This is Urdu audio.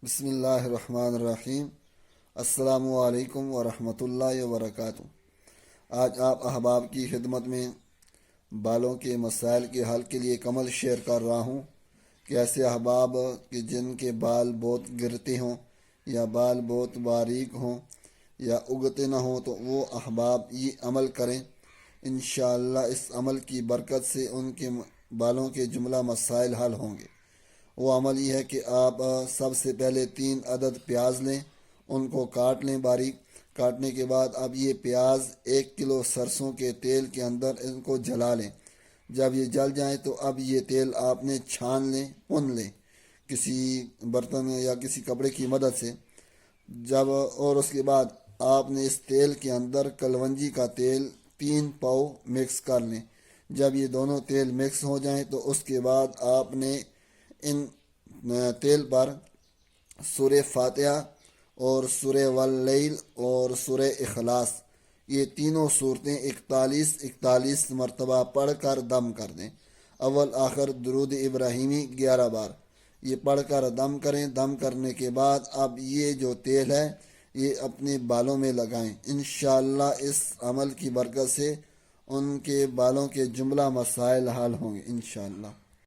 بسم اللہ الرحمن الرحیم۔ السلام علیکم ورحمۃ اللہ وبرکاتہ۔ آج آپ احباب کی خدمت میں بالوں کے مسائل کے حل کے لیے ایک عمل شیئر کر رہا ہوں کہ ایسے احباب کہ جن کے بال بہت گرتے ہوں یا بال بہت باریک ہوں یا اگتے نہ ہوں تو وہ احباب یہ عمل کریں۔ انشاءاللہ اس عمل کی برکت سے ان کے بالوں کے جملہ مسائل حل ہوں گے۔ وہ عمل یہ ہے کہ آپ سب سے پہلے 3 عدد پیاز لیں، ان کو کاٹ لیں باریک۔ کاٹنے کے بعد اب یہ پیاز 1 کلو سرسوں کے تیل کے اندر ان کو جلا لیں۔ جب یہ جل جائیں تو اب یہ تیل آپ نے چھان لیں، بھون لیں کسی برتن یا کسی کپڑے کی مدد سے۔ اور اس کے بعد آپ نے اس تیل کے اندر کلونجی کا تیل 3 پاؤ مکس کر لیں۔ جب یہ دونوں تیل مکس ہو جائیں تو اس کے بعد آپ نے ان تیل پر سورہ فاتحہ اور سورہ واللیل اور سورہ اخلاص، یہ تینوں صورتیں 41 مرتبہ پڑھ کر دم کر دیں۔ اول آخر درود ابراہیمی 11 بار یہ پڑھ کر دم کریں۔ دم کرنے کے بعد اب یہ جو تیل ہے یہ اپنے بالوں میں لگائیں۔ انشاءاللہ اس عمل کی برکت سے ان کے بالوں کے جملہ مسائل حل ہوں گے انشاءاللہ۔